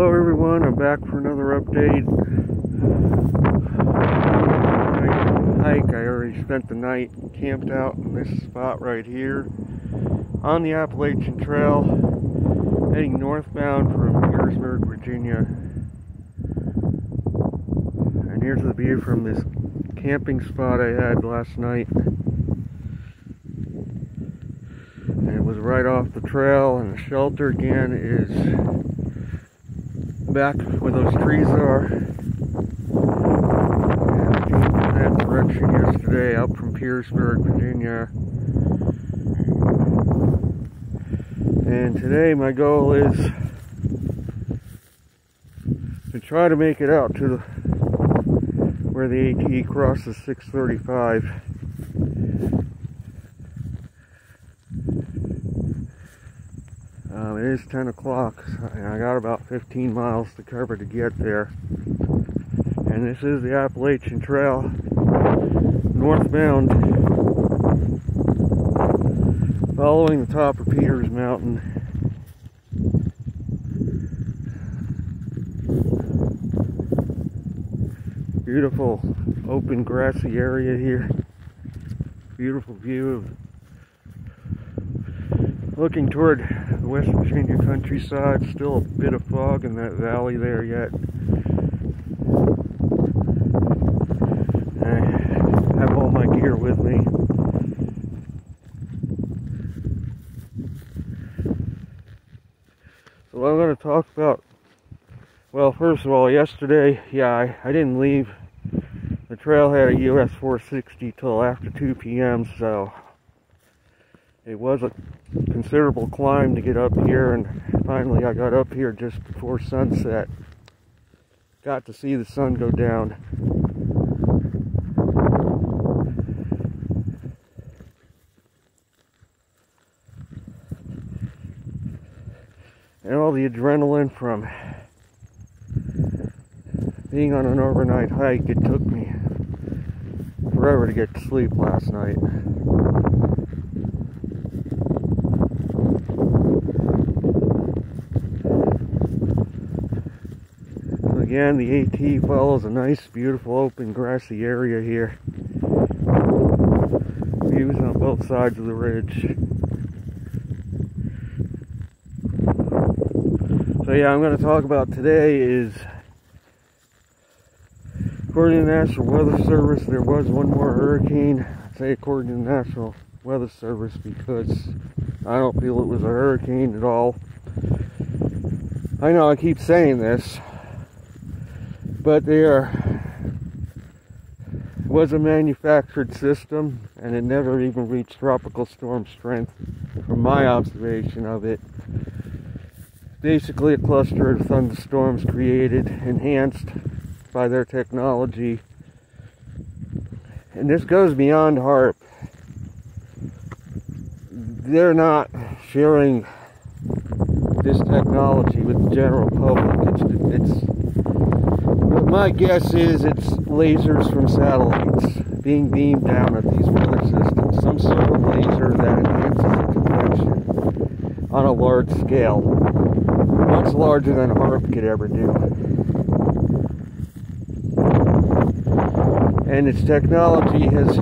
Hello everyone, I'm back for another update. Hike. I already spent the night camped out in this spot right here on the Appalachian Trail, heading northbound from Pearisburg, Virginia. And here's the view from this camping spot I had last night. And it was right off the trail, and the shelter again is back where those trees are. And I came in that direction yesterday up from Pearisburg, Virginia. And today my goal is to try to make it out to where the AT crosses 635. It is 10 o'clock, and I got about 15 miles to cover to get there. And this is the Appalachian Trail, northbound, following the top of Peters Mountain. Beautiful open grassy area here. Beautiful view of looking toward the West Virginia countryside. Still a bit of fog in that valley there yet. I have all my gear with me. So what I'm going to talk about, well, first of all, yesterday, I didn't leave the trailhead at US 460 till after 2 p.m. so it was a considerable climb to get up here, and finally I got up here just before sunset. Got to see the sun go down. And all the adrenaline from being on an overnight hike, it took me forever to get to sleep last night. Again, the AT follows a nice, beautiful, open, grassy area here. Views on both sides of the ridge. So yeah, I'm going to talk about today is, according to the National Weather Service, there was one more hurricane. I say according to the National Weather Service because I don't feel it was a hurricane at all. I know I keep saying this, but there was a manufactured system, and it never even reached tropical storm strength from my observation of it. Basically a cluster of thunderstorms created, enhanced by their technology. And this goes beyond HAARP. They're not sharing this technology with the general public. My guess is it's lasers from satellites being beamed down at these weather systems. Some sort of laser that enhances the convection on a large scale. Much larger than HAARP could ever do. And its technology has,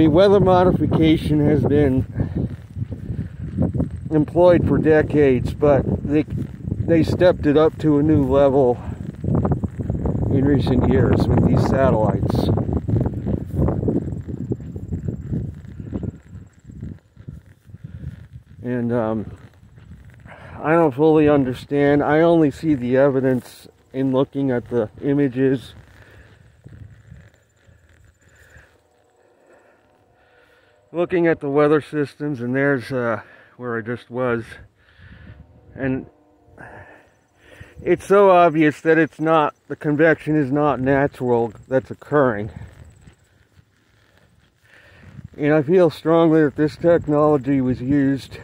weather modification has been employed for decades, but they stepped it up to a new level in recent years with these satellites. And I don't fully understand. I only see the evidence in looking at the images. Looking at the weather systems, and there's where I just was. And it's so obvious that it's not, the convection is not natural that's occurring. And I feel strongly that this technology was used,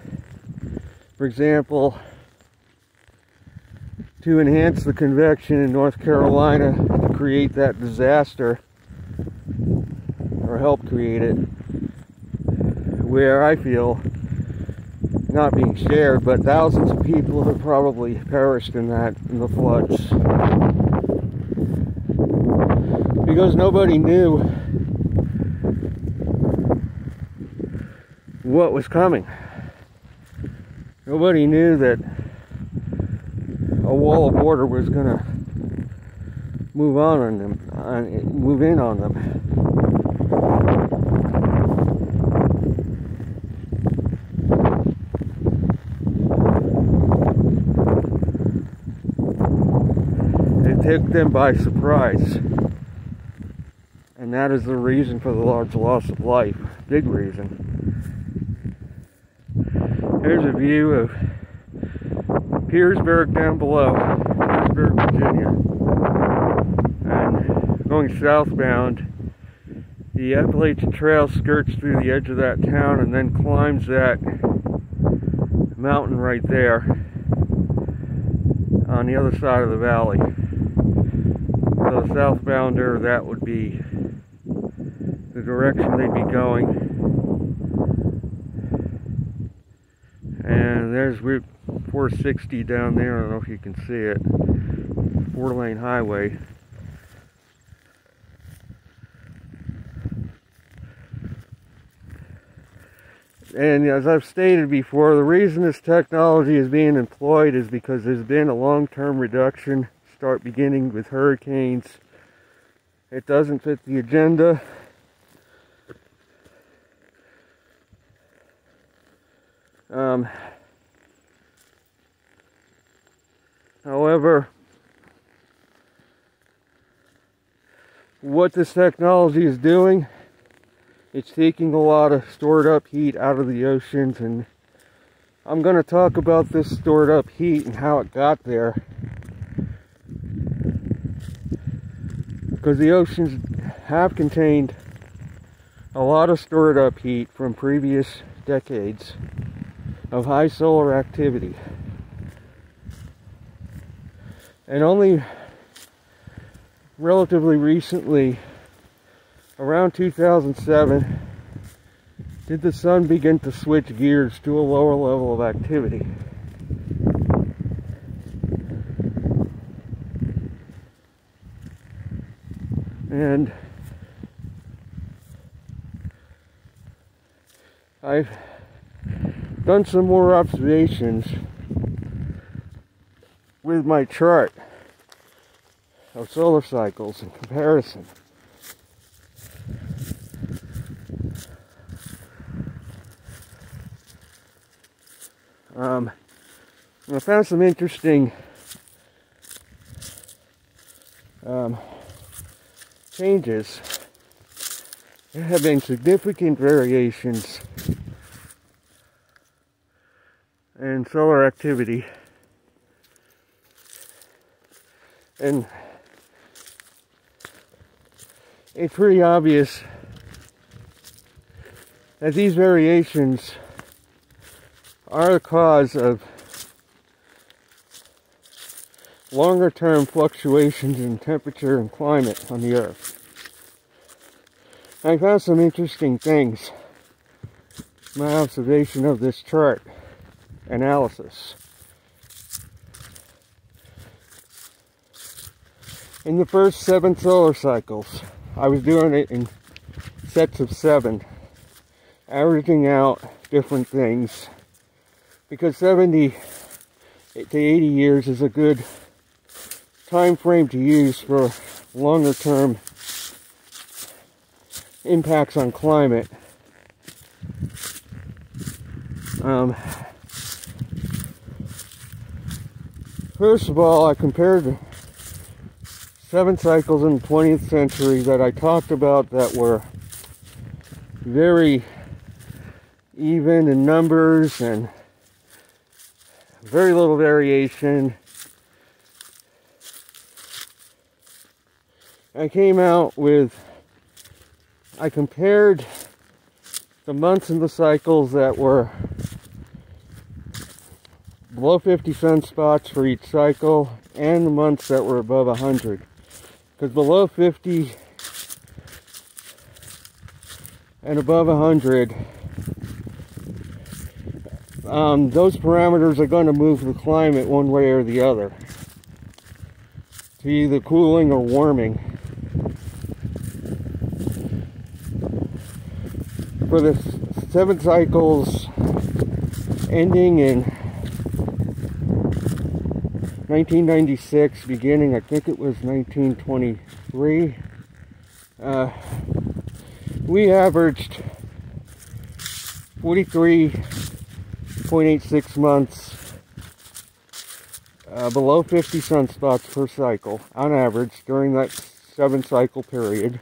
for example, to enhance the convection in North Carolina to create that disaster, or help create it, where I feel not being shared, but thousands of people have probably perished in the floods. Because nobody knew what was coming. Nobody knew that a wall of water was going to move in on them. It took them by surprise. And that is the reason for the large loss of life. Big reason. Here's a view of Pearisburg down below, Pearisburg, Virginia. And going southbound, the Appalachian Trail skirts through the edge of that town and then climbs that mountain right there on the other side of the valley. So the southbounder, that would be the direction they'd be going. And there's Route 460 down there. I don't know if you can see it. 4-lane highway. And as I've stated before, the reason this technology is being employed is because there's been a long-term reduction, beginning with hurricanes. It doesn't fit the agenda. However, what this technology is doing, it's taking a lot of stored up heat out of the oceans, and I'm going to talk about this stored up heat and how it got there. Because the oceans have contained a lot of stored up heat from previous decades of high solar activity. And only relatively recently, around 2007, did the sun begin to switch gears to a lower level of activity. And I've done some more observations with my chart of solar cycles in comparison. I found some interesting changes. There have been significant variations in solar activity, and it's pretty obvious that these variations are the cause of longer-term fluctuations in temperature and climate on the Earth. I found some interesting things in my observation of this chart analysis. In the first 7 solar cycles, I was doing it in sets of 7, averaging out different things, because 70 to 80 years is a good time frame to use for longer term impacts on climate. First of all, I compared 7 cycles in the 20th century that I talked about that were very even in numbers and very little variation. I compared the months in the cycles that were below 50 sunspots for each cycle and the months that were above 100. Because below 50 and above 100 those parameters are going to move the climate one way or the other, to either cooling or warming. For the 7 cycles ending in 1996, beginning, I think it was 1923, we averaged 43.86 months below 50 sunspots per cycle on average during that 7 cycle period.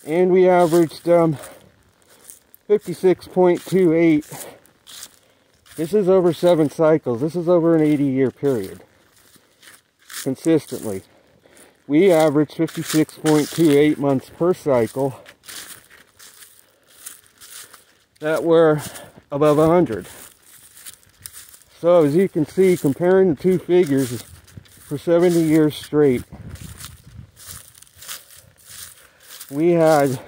And we averaged 56.28. This is over 7 cycles. This is over an 80-year period. Consistently. We averaged 56.28 months per cycle that were above 100. So as you can see, comparing the two figures for 70 years straight, we had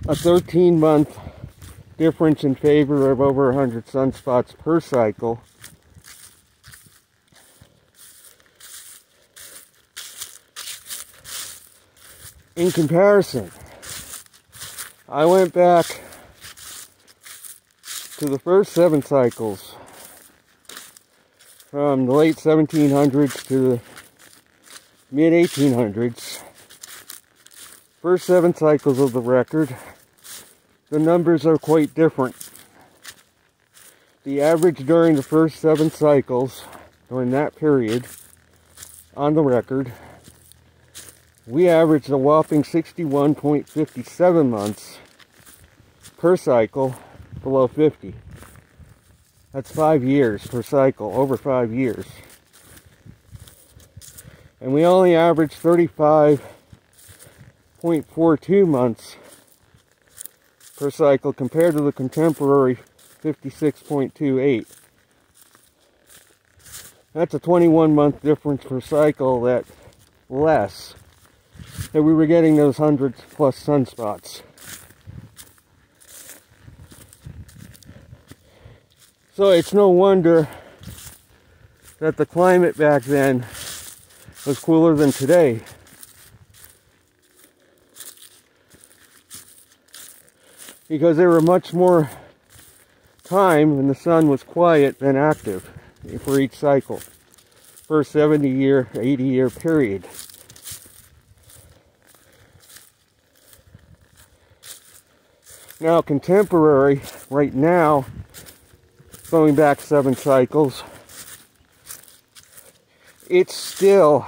a 13-month difference in favor of over 100 sunspots per cycle. In comparison, I went back to the first 7 cycles from the late 1700s to the mid-1800s. First 7 cycles of the record, the numbers are quite different. The average during the first 7 cycles, during that period, on the record, we averaged a whopping 61.57 months per cycle below 50. That's 5 years per cycle, over 5 years. And we only averaged 35.42 months per cycle compared to the contemporary 56.28. That's a 21-month difference per cycle, that less that we were getting those 100+ sunspots. So it's no wonder that the climate back then was cooler than today. Because there were much more time when the sun was quiet than active for each cycle. For a 70-year, 80-year period. Now, contemporary, right now, going back 7 cycles, it's still,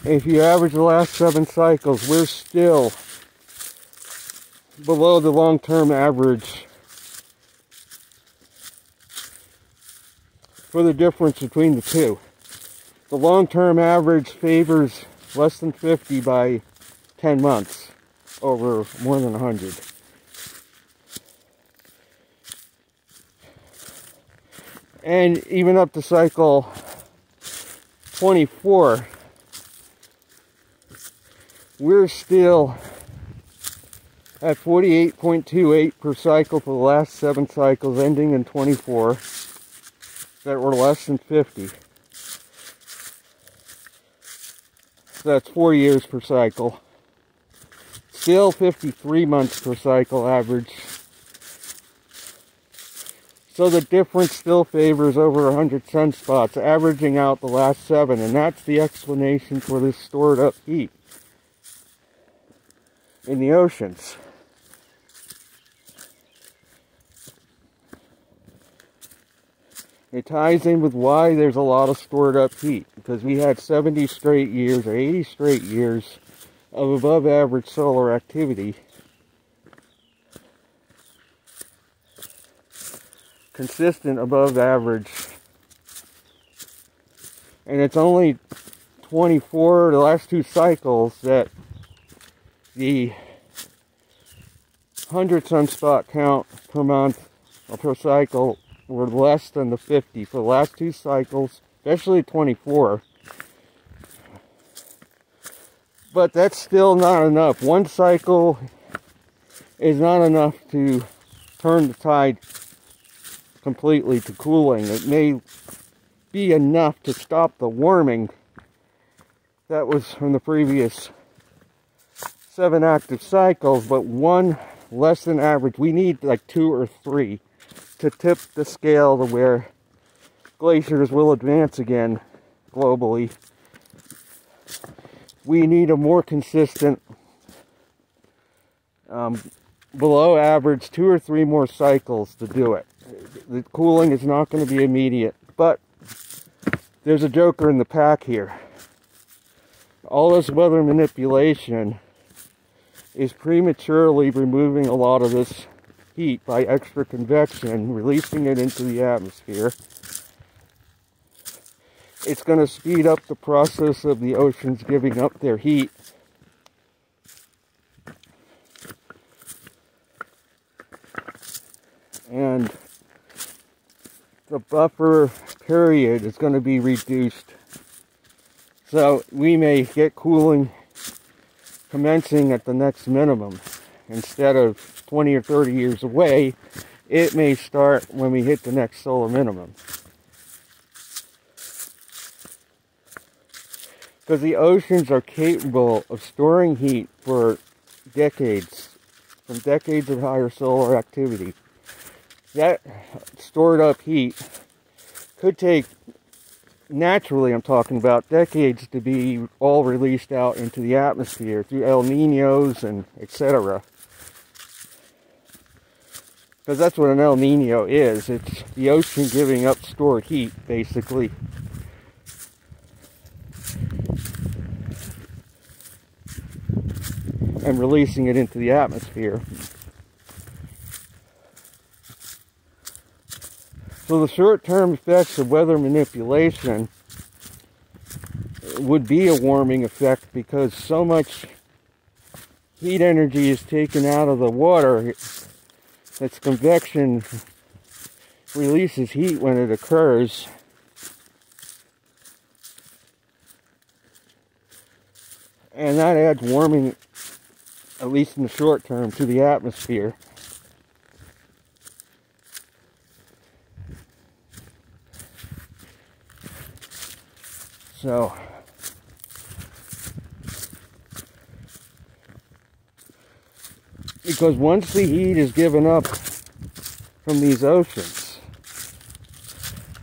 if you average the last 7 cycles, we're still below the long-term average for the difference between the two. The long-term average favors less than 50 by 10 months over more than 100. And even up to cycle 24, we're still at 48.28 per cycle for the last 7 cycles ending in 24 that were less than 50. So that's 4 years per cycle. Still 53 months per cycle average. So the difference still favors over 100 sunspots, averaging out the last 7, and that's the explanation for this stored up heat in the oceans. It ties in with why there's a lot of stored up heat, because we had 70 straight years or 80 straight years of above average solar activity. Consistent above average. And it's only 24, the last 2 cycles, that the 100 sunspot count per month or per cycle were less than the 50 for the last 2 cycles, especially 24. But that's still not enough. One cycle is not enough to turn the tide completely to cooling. It may be enough to stop the warming that was from the previous 7 active cycles, but one less than average. We need like 2 or 3 to tip the scale to where glaciers will advance again globally. We need a more consistent, below average 2 or 3 more cycles to do it. The cooling is not going to be immediate, but there's a joker in the pack here. All this weather manipulation is prematurely removing a lot of this heat by extra convection, releasing it into the atmosphere. It's going to speed up the process of the oceans giving up their heat. And the buffer period is going to be reduced. So we may get cooling commencing at the next minimum. Instead of 20 or 30 years away, it may start when we hit the next solar minimum. Because the oceans are capable of storing heat for decades, from decades of higher solar activity. That stored up heat could take, naturally I'm talking about, decades to be all released out into the atmosphere through El Niños and etc. Because that's what an El Niño is. It's the ocean giving up stored heat, basically. And releasing it into the atmosphere. So the short-term effects of weather manipulation would be a warming effect because so much heat energy is taken out of the water that convection releases heat when it occurs. And that adds warming, at least in the short term, to the atmosphere. So, because once the heat is given up from these oceans,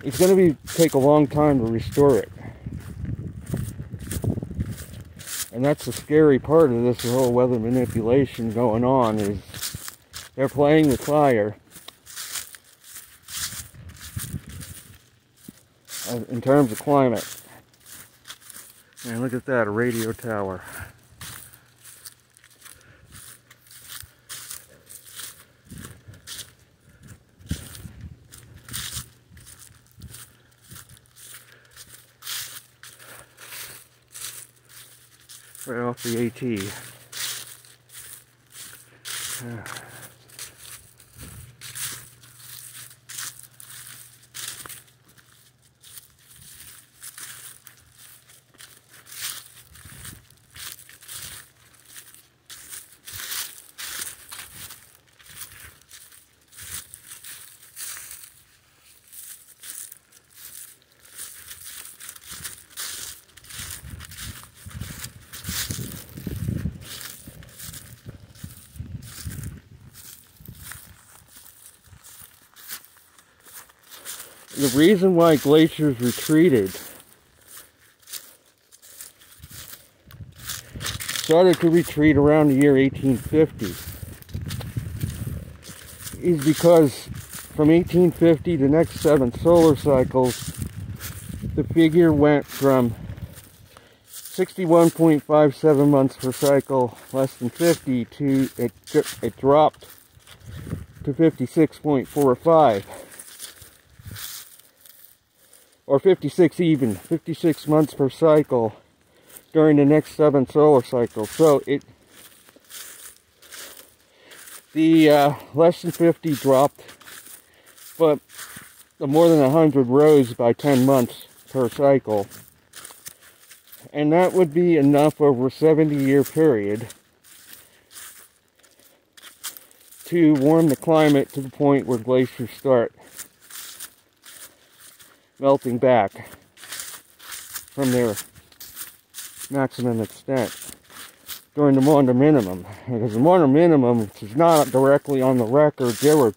it's going to take a long time to restore it. And that's the scary part of this whole weather manipulation going on, is they're playing with fire in terms of climate. And look at that, a radio tower. Right off the AT. The reason why glaciers retreated, started to retreat around the year 1850, is because from 1850 to the next 7 solar cycles, the figure went from 61.57 months per cycle, less than 50, to it dropped to 56.45. Or 56 months per cycle during the next 7 solar cycles. So the less than 50 dropped, but the more than 100 rose by 10 months per cycle. And that would be enough over a 70-year period to warm the climate to the point where glaciers start melting back from their maximum extent during the Maunder minimum. Because the Maunder minimum, which is not directly on the record, it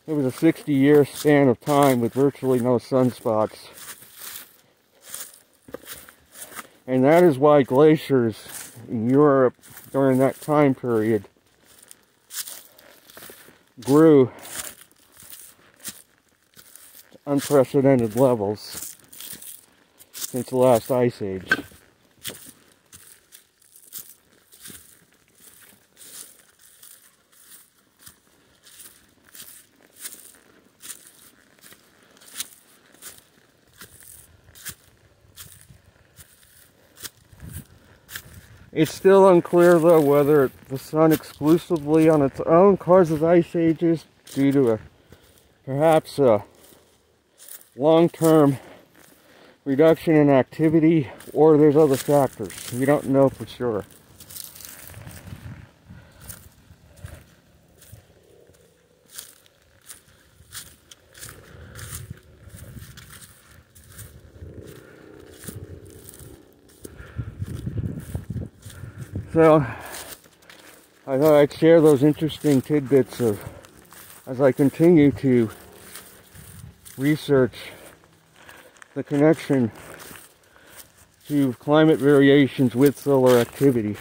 was a 60-year span of time with virtually no sunspots. And that is why glaciers in Europe during that time period grew to unprecedented levels since the last ice age. It's still unclear, though, whether the sun exclusively on its own causes ice ages due to perhaps a long-term reduction in activity, or there's other factors. We don't know for sure. So, I thought I'd share those interesting tidbits as I continue to research the connection to climate variations with solar activity.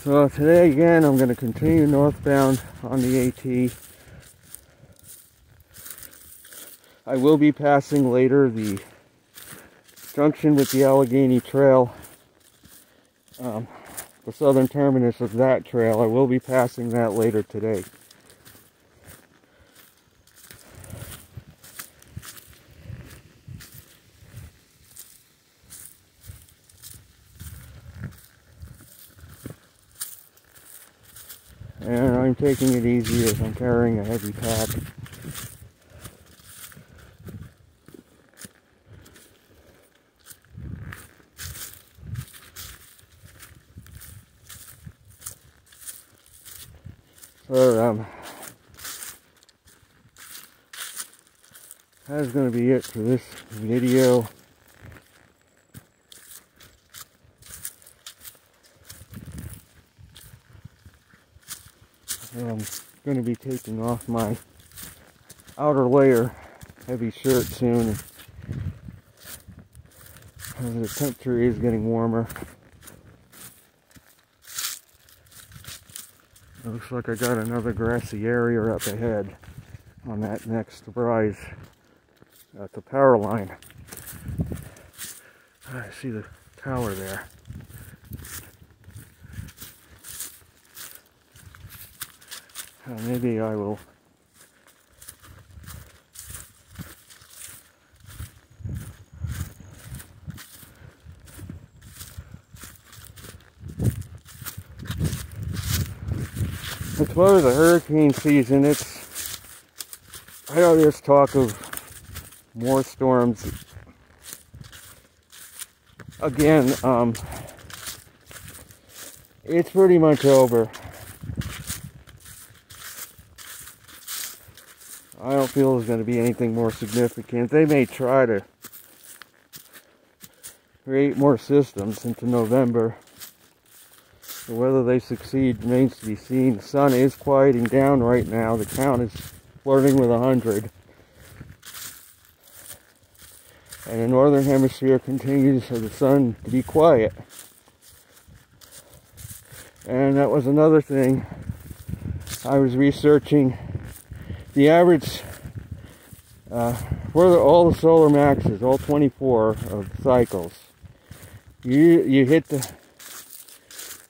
So today again I'm going to continue northbound on the AT. I will be passing later the junction with the Allegheny Trail, the southern terminus of that trail. I will be passing that later today. And I'm taking it easy as I'm carrying a heavy pack. So, that's going to be it for this video. I'm going to be taking off my outer layer heavy shirt soon, as the temperature is getting warmer. It looks like I got another grassy area up ahead on that next rise at the power line. I see the tower there. Maybe I will it's part of the hurricane season. I know there's talk of more storms again. It's pretty much over. I don't feel there's going to be anything more significant. They may try to create more systems into November. But whether they succeed remains to be seen. The sun is quieting down right now. The count is flirting with 100. And the northern hemisphere continues for the sun to be quiet. And that was another thing I was researching. The average for all the solar maxes, all 24 of the cycles, you hit the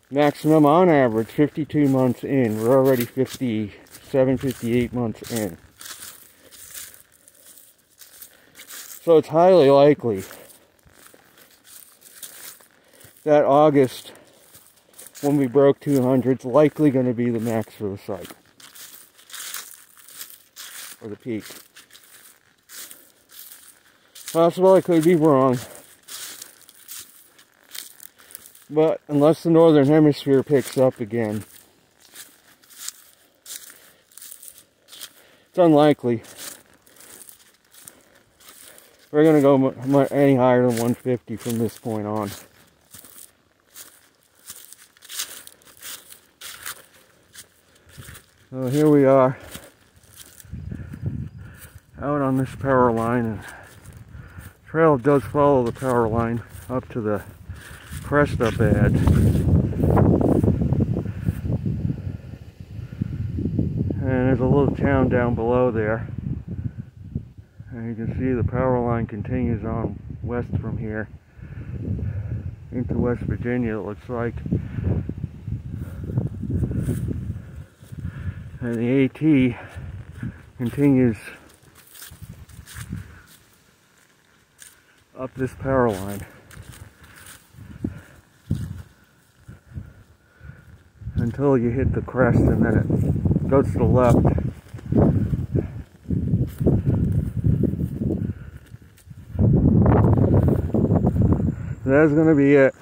maximum on average 52 months in. We're already 50 758 months in. So it's highly likely that August, when we broke 200, is likely going to be the max for the site, or the peak. Possible I could be wrong, but unless the northern hemisphere picks up again, it's unlikely we're going to go any higher than 150 from this point on. So here we are out on this power line, and the trail does follow the power line up to the crest up ahead. And there's a little town down below there. And you can see the power line continues on west from here into West Virginia, it looks like. And the AT continues up this power line until you hit the crest, and then it goes to the left. That's going to be it.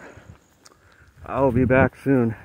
I'll be back soon.